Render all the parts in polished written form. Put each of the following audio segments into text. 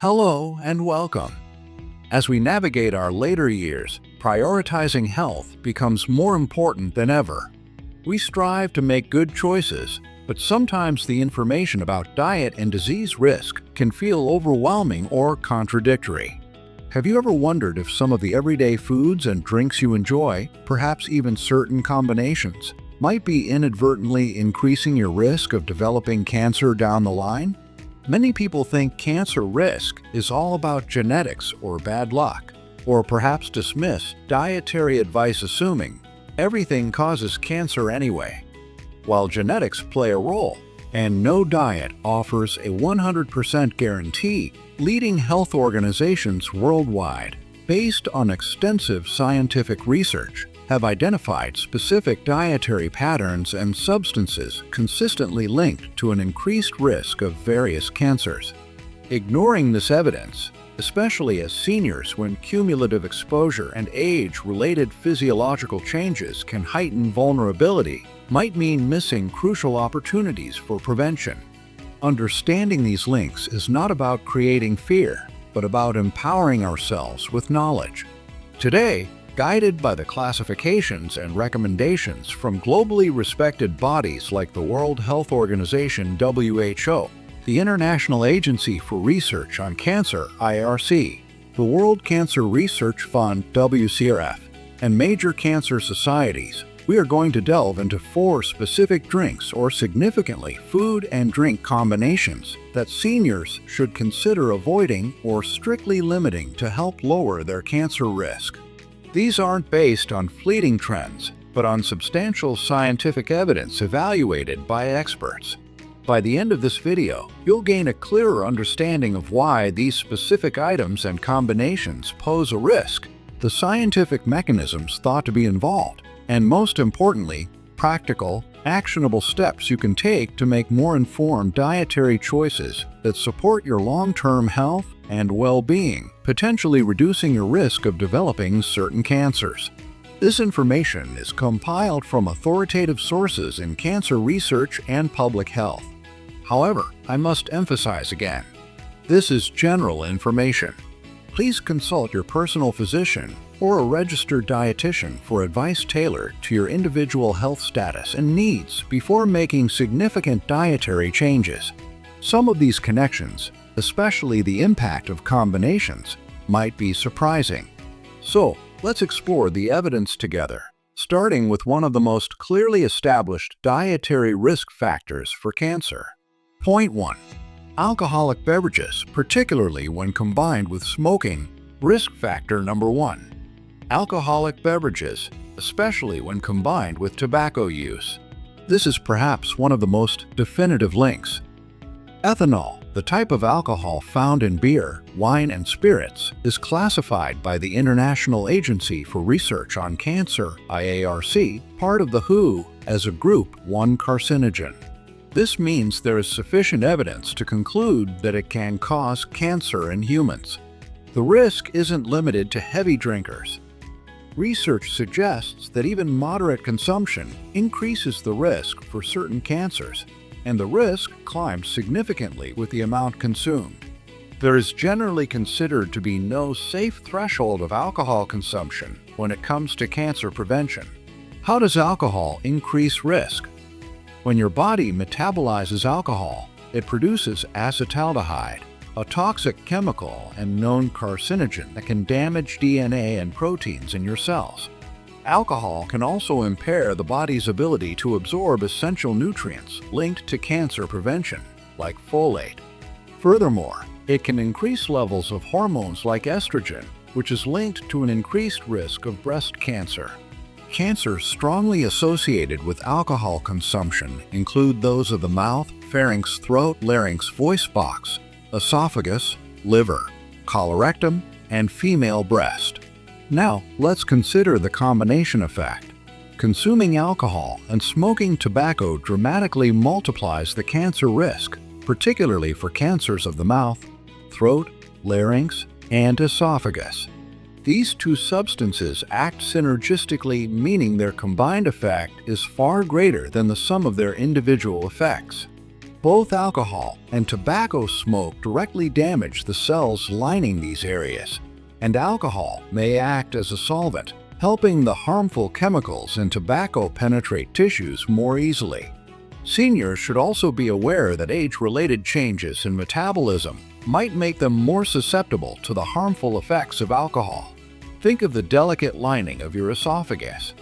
Hello and welcome. As we navigate our later years, prioritizing health becomes more important than ever. We strive to make good choices, but sometimes the information about diet and disease risk can feel overwhelming or contradictory. Have you ever wondered if some of the everyday foods and drinks you enjoy, perhaps even certain combinations, might be inadvertently increasing your risk of developing cancer down the line? Many people think cancer risk is all about genetics or bad luck, or perhaps dismiss dietary advice assuming everything causes cancer anyway. While genetics play a role, and no diet offers a 100% guarantee, leading health organizations worldwide, based on extensive scientific research, have identified specific dietary patterns and substances consistently linked to an increased risk of various cancers. Ignoring this evidence, especially as seniors when cumulative exposure and age-related physiological changes can heighten vulnerability, might mean missing crucial opportunities for prevention. Understanding these links is not about creating fear, but about empowering ourselves with knowledge. Today, guided by the classifications and recommendations from globally respected bodies like the World Health Organization (WHO), the International Agency for Research on Cancer (IRC), the World Cancer Research Fund (WCRF), and major cancer societies, we are going to delve into 4 specific drinks or significantly food and drink combinations that seniors should consider avoiding or strictly limiting to help lower their cancer risk. These aren't based on fleeting trends, but on substantial scientific evidence evaluated by experts. By the end of this video, you'll gain a clearer understanding of why these specific items and combinations pose a risk, the scientific mechanisms thought to be involved, and most importantly, practical, actionable steps you can take to make more informed dietary choices that support your long-term health and well-being, potentially reducing your risk of developing certain cancers. This information is compiled from authoritative sources in cancer research and public health. However, I must emphasize again, this is general information. Please consult your personal physician or a registered dietitian for advice tailored to your individual health status and needs before making significant dietary changes. Some of these connections, especially the impact of combinations, might be surprising. So, let's explore the evidence together, starting with one of the most clearly established dietary risk factors for cancer. Point 1. Alcoholic beverages, particularly when combined with smoking. Risk factor number 1. Alcoholic beverages, especially when combined with tobacco use. This is perhaps one of the most definitive links. Ethanol, the type of alcohol found in beer, wine, and spirits, is classified by the International Agency for Research on Cancer (IARC), part of the WHO, as a Group 1 carcinogen. This means there is sufficient evidence to conclude that it can cause cancer in humans. The risk isn't limited to heavy drinkers. Research suggests that even moderate consumption increases the risk for certain cancers, and the risk climbs significantly with the amount consumed. There is generally considered to be no safe threshold of alcohol consumption when it comes to cancer prevention. How does alcohol increase risk? When your body metabolizes alcohol, it produces acetaldehyde, a toxic chemical and known carcinogen that can damage DNA and proteins in your cells. Alcohol can also impair the body's ability to absorb essential nutrients linked to cancer prevention, like folate. Furthermore, it can increase levels of hormones like estrogen, which is linked to an increased risk of breast cancer. Cancers strongly associated with alcohol consumption include those of the mouth, pharynx, throat, larynx, voice box, esophagus, liver, colorectum, and female breast. Now, let's consider the combination effect. Consuming alcohol and smoking tobacco dramatically multiplies the cancer risk, particularly for cancers of the mouth, throat, larynx, and esophagus. These 2 substances act synergistically, meaning their combined effect is far greater than the sum of their individual effects. Both alcohol and tobacco smoke directly damage the cells lining these areas, and alcohol may act as a solvent, helping the harmful chemicals in tobacco penetrate tissues more easily. Seniors should also be aware that age-related changes in metabolism might make them more susceptible to the harmful effects of alcohol. Think of the delicate lining of your esophagus.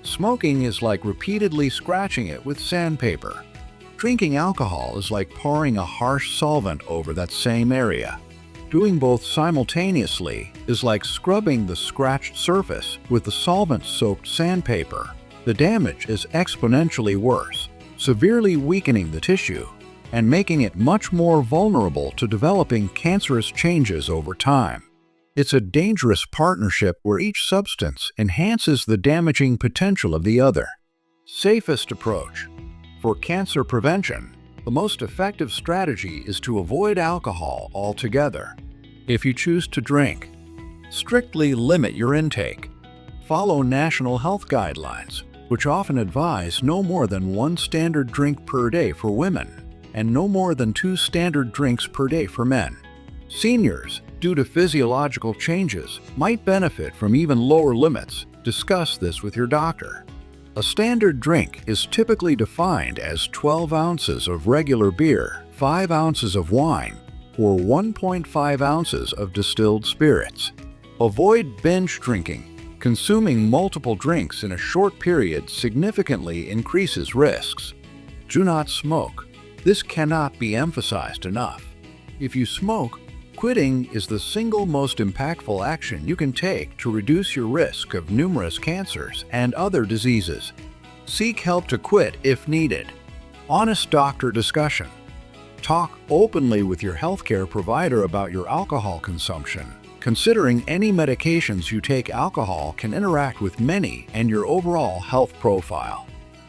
Smoking is like repeatedly scratching it with sandpaper. Drinking alcohol is like pouring a harsh solvent over that same area. Doing both simultaneously is like scrubbing the scratched surface with the solvent-soaked sandpaper. The damage is exponentially worse, severely weakening the tissue and making it much more vulnerable to developing cancerous changes over time. It's a dangerous partnership where each substance enhances the damaging potential of the other. Safest approach. For cancer prevention, the most effective strategy is to avoid alcohol altogether. If you choose to drink, strictly limit your intake. Follow national health guidelines, which often advise no more than 1 standard drink per day for women and no more than 2 standard drinks per day for men. Seniors, due to physiological changes, might benefit from even lower limits. Discuss this with your doctor. A standard drink is typically defined as 12 ounces of regular beer, 5 ounces of wine, or 1.5 ounces of distilled spirits. Avoid binge drinking. Consuming multiple drinks in a short period significantly increases risks. Do not smoke. This cannot be emphasized enough. If you smoke, quitting is the single most impactful action you can take to reduce your risk of numerous cancers and other diseases. Seek help to quit if needed. Honest doctor discussion. Talk openly with your healthcare provider about your alcohol consumption. Considering any medications you take, alcohol can interact with many and your overall health profile.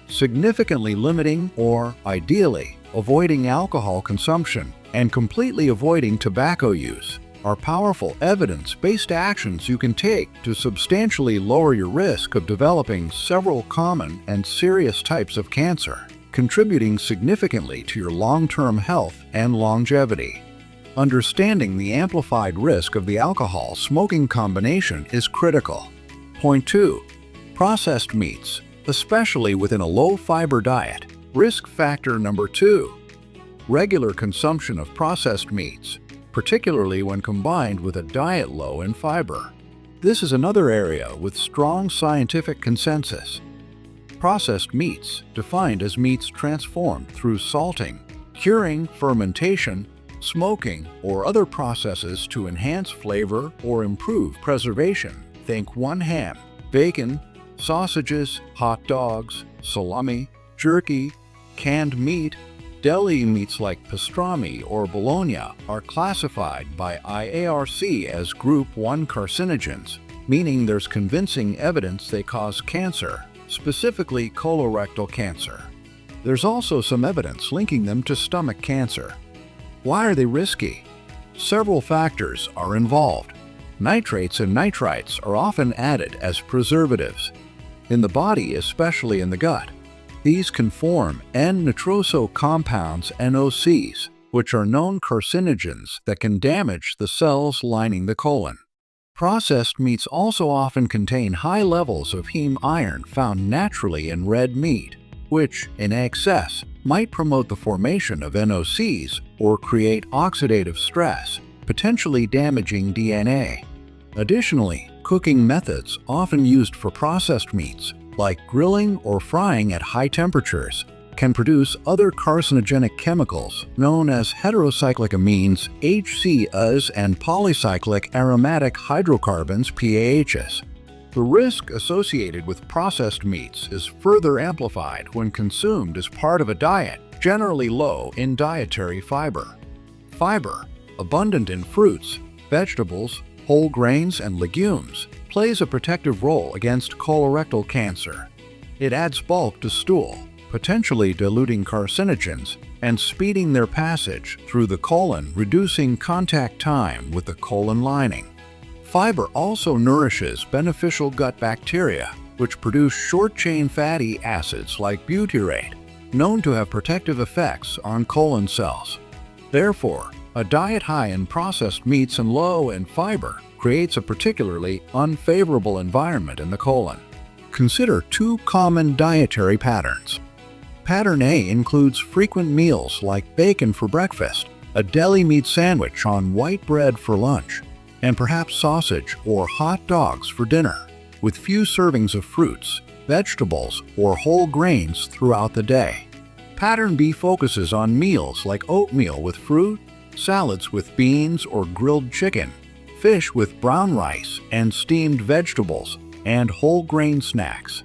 Significantly limiting or, ideally, avoiding alcohol consumption and completely avoiding tobacco use are powerful evidence-based actions you can take to substantially lower your risk of developing several common and serious types of cancer, contributing significantly to your long-term health and longevity. Understanding the amplified risk of the alcohol-smoking combination is critical. Point 2. Processed meats, especially within a low-fiber diet. Risk factor number 2. Regular consumption of processed meats, particularly when combined with a diet low in fiber. This is another area with strong scientific consensus. Processed meats, defined as meats transformed through salting, curing, fermentation, smoking, or other processes to enhance flavor or improve preservation. Think ham, bacon, sausages, hot dogs, salami, jerky, canned meat. Deli meats like pastrami or bologna are classified by IARC as Group 1 carcinogens, meaning there's convincing evidence they cause cancer, specifically colorectal cancer. There's also some evidence linking them to stomach cancer. Why are they risky? Several factors are involved. Nitrates and nitrites are often added as preservatives. In the body, especially in the gut, these can form N-nitroso compounds, NOCs, which are known carcinogens that can damage the cells lining the colon. Processed meats also often contain high levels of heme iron found naturally in red meat, which, in excess, might promote the formation of NOCs or create oxidative stress, potentially damaging DNA. Additionally, cooking methods often used for processed meats, like grilling or frying at high temperatures, can produce other carcinogenic chemicals known as heterocyclic amines, HCAs, and polycyclic aromatic hydrocarbons, PAHs. The risk associated with processed meats is further amplified when consumed as part of a diet generally low in dietary fiber. Fiber, abundant in fruits, vegetables, whole grains, and legumes, plays a protective role against colorectal cancer. It adds bulk to stool, potentially diluting carcinogens and speeding their passage through the colon, reducing contact time with the colon lining. Fiber also nourishes beneficial gut bacteria, which produce short-chain fatty acids like butyrate. known to have protective effects on colon cells. Therefore, a diet high in processed meats and low in fiber creates a particularly unfavorable environment in the colon. Consider two common dietary patterns. Pattern A includes frequent meals like bacon for breakfast, a deli meat sandwich on white bread for lunch, and perhaps sausage or hot dogs for dinner, with few servings of fruits, vegetables, or whole grains throughout the day. Pattern B focuses on meals like oatmeal with fruit, salads with beans or grilled chicken, fish with brown rice and steamed vegetables, and whole grain snacks.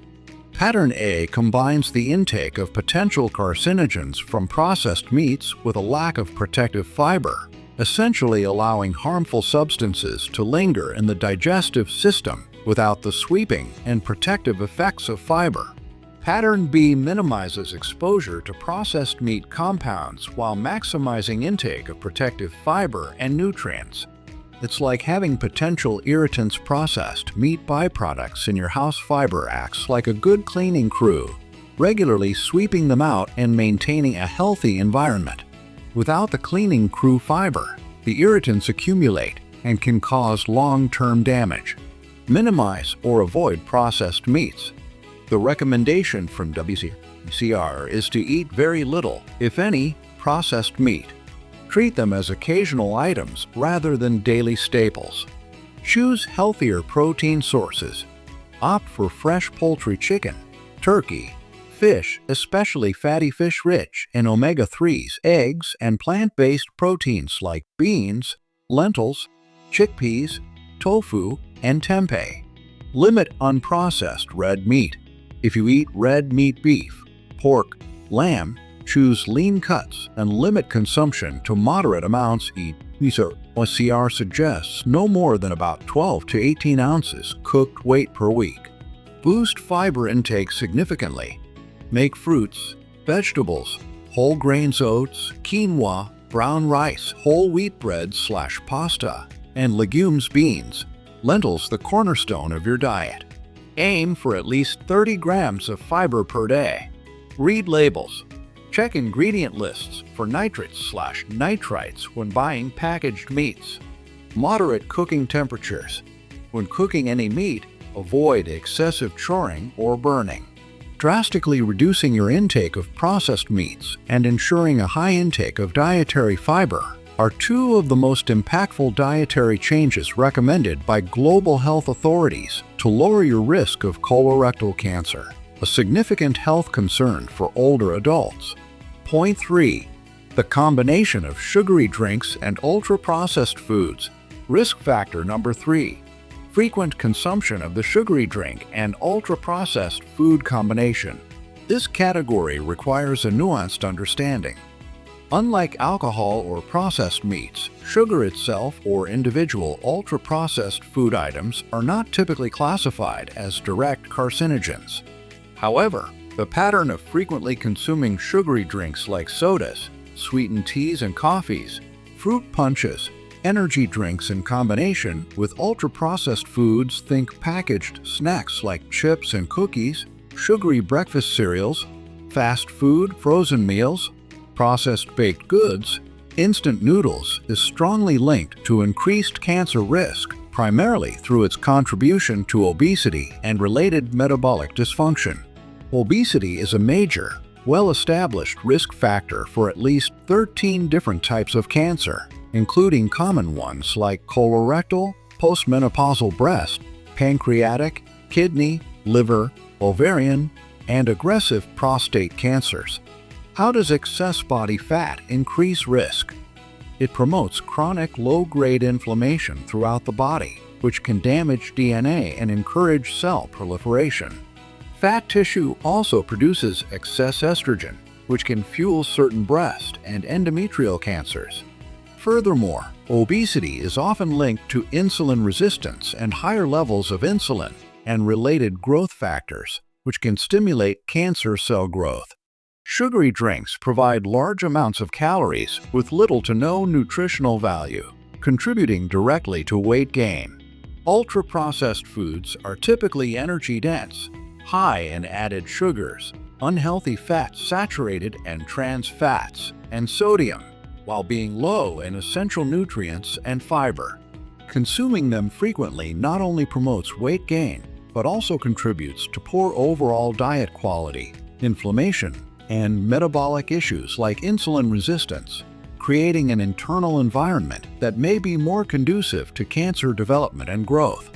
Pattern A combines the intake of potential carcinogens from processed meats with a lack of protective fiber, essentially allowing harmful substances to linger in the digestive system without the sweeping and protective effects of fiber. Pattern B minimizes exposure to processed meat compounds while maximizing intake of protective fiber and nutrients. It's like having potential irritants processed meat byproducts in your house. Fiber acts like a good cleaning crew, regularly sweeping them out and maintaining a healthy environment. Without the cleaning crew fiber, the irritants accumulate and can cause long-term damage. Minimize or avoid processed meats. The recommendation from WCR is to eat very little, if any, processed meat. Treat them as occasional items rather than daily staples. Choose healthier protein sources. Opt for fresh poultry, chicken, turkey, fish, especially fatty fish rich in omega-3s, eggs, and plant-based proteins like beans, lentils, chickpeas, tofu, and tempeh. Limit unprocessed red meat. If you eat red meat, beef, pork, lamb, choose lean cuts and limit consumption to moderate amounts. WCR suggests no more than about 12 to 18 ounces cooked weight per week. Boost fiber intake significantly. Make fruits, vegetables, whole grains, oats, quinoa, brown rice, whole wheat bread/pasta, and legumes, beans, lentils the cornerstone of your diet. Aim for at least 30 grams of fiber per day. Read labels. Check ingredient lists for nitrates/nitrites when buying packaged meats. Moderate cooking temperatures. When cooking any meat, avoid excessive charring or burning. Drastically reducing your intake of processed meats and ensuring a high intake of dietary fiber are two of the most impactful dietary changes recommended by global health authorities to lower your risk of colorectal cancer, a significant health concern for older adults. Point 3. The combination of sugary drinks and ultra-processed foods. Risk factor number 3. Frequent consumption of the sugary drink and ultra-processed food combination. This category requires a nuanced understanding. Unlike alcohol or processed meats, sugar itself or individual ultra-processed food items are not typically classified as direct carcinogens. However, the pattern of frequently consuming sugary drinks like sodas, sweetened teas and coffees, fruit punches, energy drinks in combination with ultra-processed foods, think packaged snacks like chips and cookies, sugary breakfast cereals, fast food, frozen meals, processed baked goods, instant noodles, is strongly linked to increased cancer risk, primarily through its contribution to obesity and related metabolic dysfunction. Obesity is a major, well-established risk factor for at least 13 different types of cancer, including common ones like colorectal, postmenopausal breast, pancreatic, kidney, liver, ovarian, and aggressive prostate cancers. How does excess body fat increase risk? It promotes chronic low-grade inflammation throughout the body, which can damage DNA and encourage cell proliferation. Fat tissue also produces excess estrogen, which can fuel certain breast and endometrial cancers. Furthermore, obesity is often linked to insulin resistance and higher levels of insulin and related growth factors, which can stimulate cancer cell growth. Sugary drinks provide large amounts of calories with little to no nutritional value, contributing directly to weight gain. Ultra-processed foods are typically energy-dense, high in added sugars, unhealthy fats, saturated and trans fats, and sodium, while being low in essential nutrients and fiber. Consuming them frequently not only promotes weight gain, but also contributes to poor overall diet quality, inflammation, and metabolic issues like insulin resistance, creating an internal environment that may be more conducive to cancer development and growth.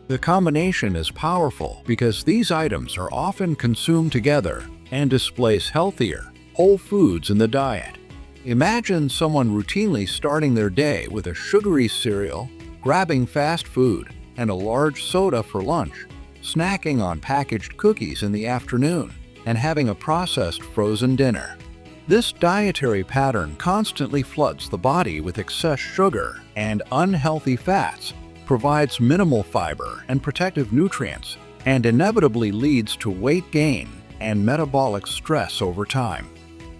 The combination is powerful because these items are often consumed together and displace healthier, whole foods in the diet. Imagine someone routinely starting their day with a sugary cereal, grabbing fast food, and a large soda for lunch, snacking on packaged cookies in the afternoon, and having a processed frozen dinner. This dietary pattern constantly floods the body with excess sugar and unhealthy fats, provides minimal fiber and protective nutrients, and inevitably leads to weight gain and metabolic stress over time.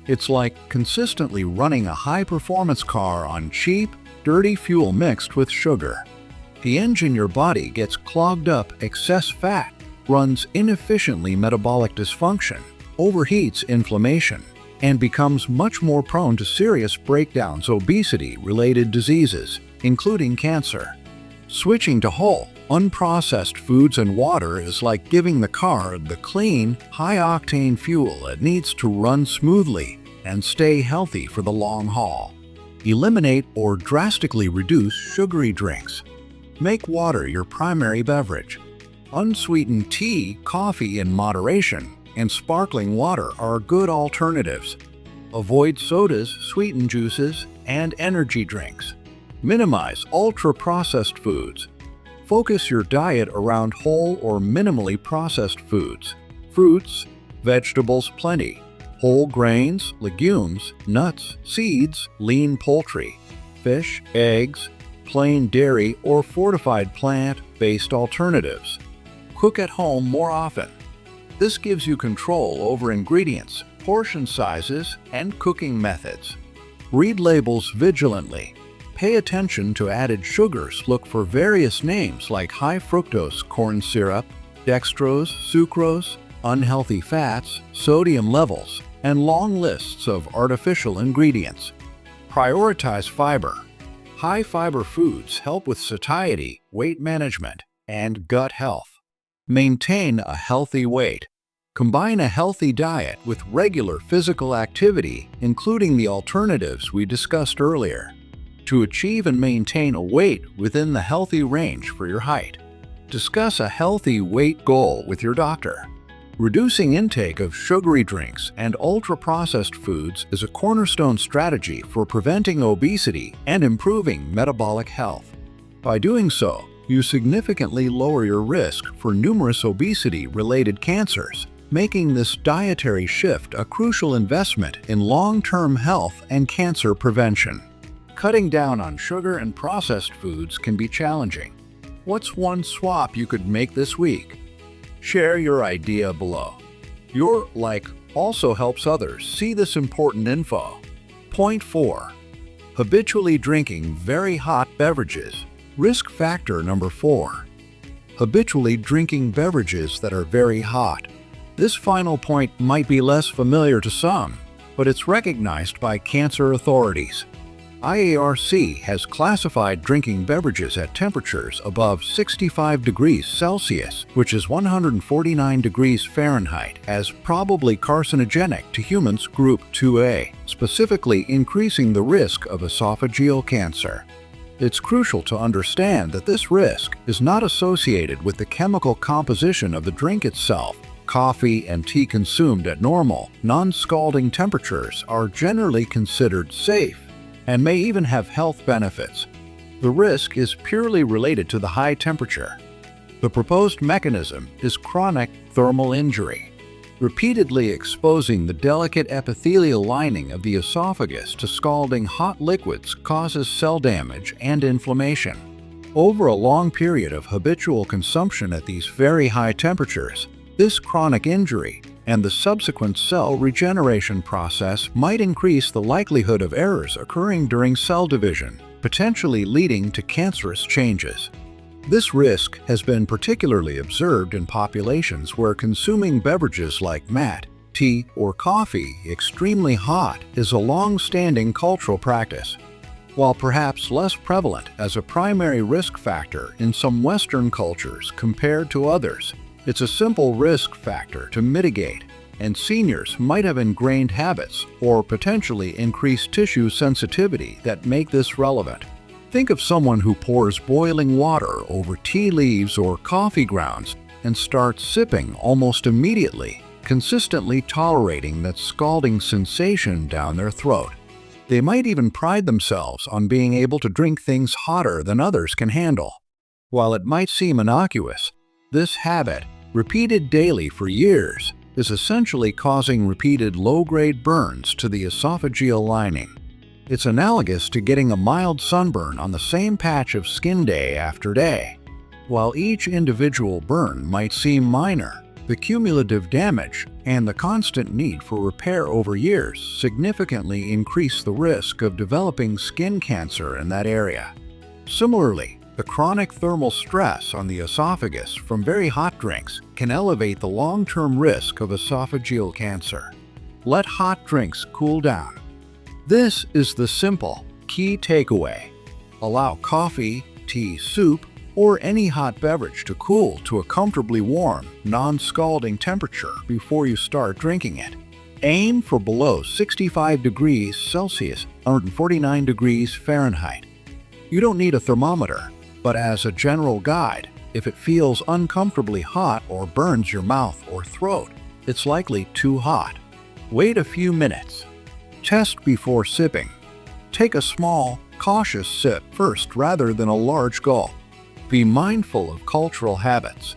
It's like consistently running a high-performance car on cheap, dirty fuel mixed with sugar. The engine your body gets clogged up, excess fat, runs inefficiently, metabolic dysfunction, overheats, inflammation, and becomes much more prone to serious breakdowns, obesity-related diseases, including cancer. Switching to whole, unprocessed foods and water is like giving the car the clean, high-octane fuel it needs to run smoothly and stay healthy for the long haul. Eliminate or drastically reduce sugary drinks. Make water your primary beverage. Unsweetened tea, coffee in moderation, and sparkling water are good alternatives. Avoid sodas, sweetened juices, and energy drinks. Minimize ultra-processed foods. Focus your diet around whole or minimally processed foods. Fruits, vegetables plenty. Whole grains, legumes, nuts, seeds, lean poultry. Fish, eggs, plain dairy or fortified plant-based alternatives. Cook at home more often. This gives you control over ingredients, portion sizes, and cooking methods. Read labels vigilantly. Pay attention to added sugars. Look for various names like high fructose corn syrup, dextrose, sucrose, unhealthy fats, sodium levels, and long lists of artificial ingredients. Prioritize fiber. High-fiber foods help with satiety, weight management, and gut health. Maintain a healthy weight. Combine a healthy diet with regular physical activity, including the alternatives we discussed earlier, to achieve and maintain a weight within the healthy range for your height. Discuss a healthy weight goal with your doctor. Reducing intake of sugary drinks and ultra-processed foods is a cornerstone strategy for preventing obesity and improving metabolic health. By doing so, you significantly lower your risk for numerous obesity-related cancers, making this dietary shift a crucial investment in long-term health and cancer prevention. Cutting down on sugar and processed foods can be challenging. What's one swap you could make this week? Share your idea below. Your like also helps others see this important info. Point 4. Habitually drinking very hot beverages. Risk factor number 4. Habitually drinking beverages that are very hot. This final point might be less familiar to some, but it's recognized by cancer authorities. IARC has classified drinking beverages at temperatures above 65 degrees Celsius, which is 149 degrees Fahrenheit, as probably carcinogenic to humans group 2A, specifically increasing the risk of esophageal cancer. It's crucial to understand that this risk is not associated with the chemical composition of the drink itself. Coffee and tea consumed at normal, non-scalding temperatures are generally considered safe and may even have health benefits. The risk is purely related to the high temperature. The proposed mechanism is chronic thermal injury. Repeatedly exposing the delicate epithelial lining of the esophagus to scalding hot liquids causes cell damage and inflammation. Over a long period of habitual consumption at these very high temperatures, this chronic injury and the subsequent cell regeneration process might increase the likelihood of errors occurring during cell division, potentially leading to cancerous changes. This risk has been particularly observed in populations where consuming beverages like mat, tea, or coffee extremely hot is a long-standing cultural practice. While perhaps less prevalent as a primary risk factor in some Western cultures compared to others, it's a simple risk factor to mitigate, and seniors might have ingrained habits or potentially increased tissue sensitivity that make this relevant. Think of someone who pours boiling water over tea leaves or coffee grounds and starts sipping almost immediately, consistently tolerating that scalding sensation down their throat. They might even pride themselves on being able to drink things hotter than others can handle. While it might seem innocuous, this habit, repeated daily for years, is essentially causing repeated low-grade burns to the esophageal lining. It's analogous to getting a mild sunburn on the same patch of skin day after day. While each individual burn might seem minor, the cumulative damage and the constant need for repair over years significantly increase the risk of developing skin cancer in that area. Similarly, the chronic thermal stress on the esophagus from very hot drinks can elevate the long-term risk of esophageal cancer. Let hot drinks cool down. This is the simple, key takeaway. Allow coffee, tea, soup, or any hot beverage to cool to a comfortably warm, non-scalding temperature before you start drinking it. Aim for below 65 degrees Celsius, 149 degrees Fahrenheit. You don't need a thermometer, but as a general guide, if it feels uncomfortably hot or burns your mouth or throat, it's likely too hot. Wait a few minutes. Test before sipping. Take a small, cautious sip first rather than a large gulp. Be mindful of cultural habits.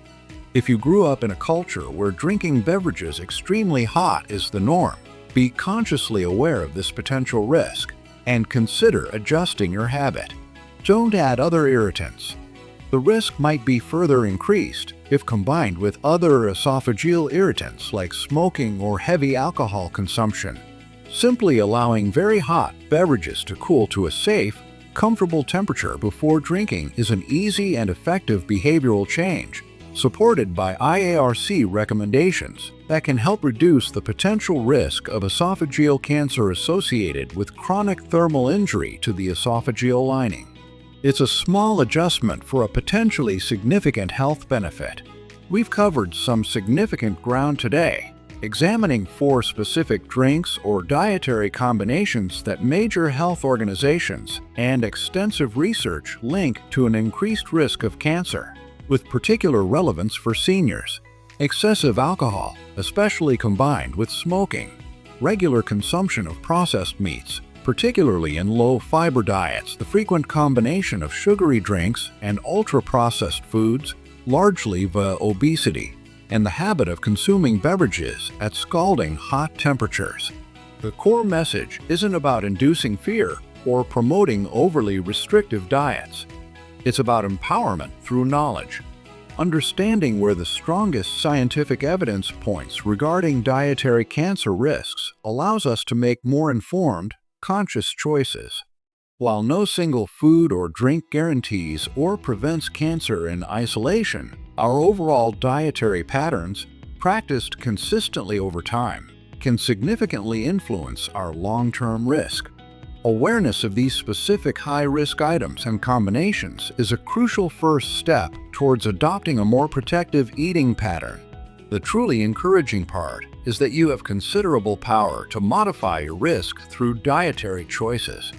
If you grew up in a culture where drinking beverages extremely hot is the norm, be consciously aware of this potential risk and consider adjusting your habit. Don't add other irritants. The risk might be further increased if combined with other esophageal irritants like smoking or heavy alcohol consumption. Simply allowing very hot beverages to cool to a safe, comfortable temperature before drinking is an easy and effective behavioral change, supported by IARC recommendations that can help reduce the potential risk of esophageal cancer associated with chronic thermal injury to the esophageal lining. It's a small adjustment for a potentially significant health benefit. We've covered some significant ground today, examining 4 specific drinks or dietary combinations that major health organizations and extensive research link to an increased risk of cancer, with particular relevance for seniors. Excessive alcohol, especially combined with smoking, regular consumption of processed meats, particularly in low-fiber diets, the frequent combination of sugary drinks and ultra-processed foods, largely via obesity, and the habit of consuming beverages at scalding hot temperatures. The core message isn't about inducing fear or promoting overly restrictive diets. It's about empowerment through knowledge. Understanding where the strongest scientific evidence points regarding dietary cancer risks allows us to make more informed, conscious choices. While no single food or drink guarantees or prevents cancer in isolation, our overall dietary patterns, practiced consistently over time, can significantly influence our long-term risk. Awareness of these specific high-risk items and combinations is a crucial first step towards adopting a more protective eating pattern. The truly encouraging part is that you have considerable power to modify your risk through dietary choices.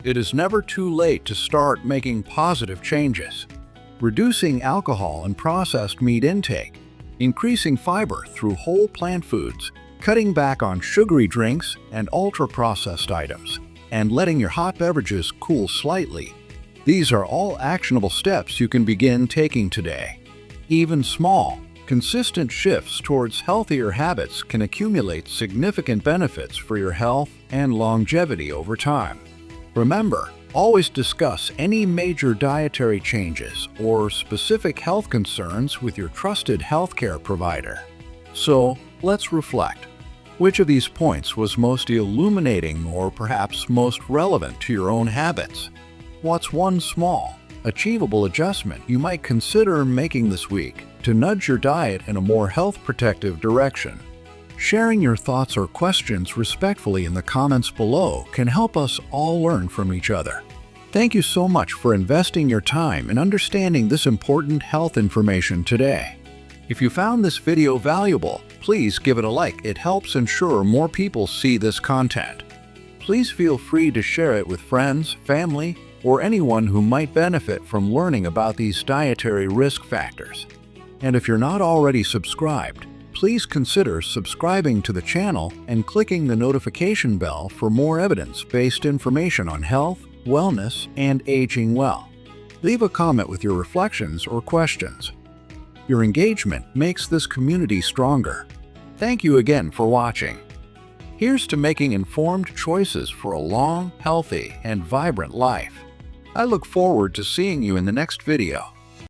It is never too late to start making positive changes. Reducing alcohol and processed meat intake, increasing fiber through whole plant foods, cutting back on sugary drinks and ultra-processed items, and letting your hot beverages cool slightly. These are all actionable steps you can begin taking today. Even small, consistent shifts towards healthier habits can accumulate significant benefits for your health and longevity over time. Remember, always discuss any major dietary changes or specific health concerns with your trusted healthcare provider. So, let's reflect. Which of these points was most illuminating or perhaps most relevant to your own habits? What's one small, achievable adjustment you might consider making this week to nudge your diet in a more health-protective direction? Sharing your thoughts or questions respectfully in the comments below can help us all learn from each other. Thank you so much for investing your time in understanding this important health information today. If you found this video valuable, please give it a like. It helps ensure more people see this content. Please feel free to share it with friends, family, or anyone who might benefit from learning about these dietary risk factors. And if you're not already subscribed, please consider subscribing to the channel and clicking the notification bell for more evidence-based information on health, wellness, and aging well. Leave a comment with your reflections or questions. Your engagement makes this community stronger. Thank you again for watching. Here's to making informed choices for a long, healthy, and vibrant life. I look forward to seeing you in the next video.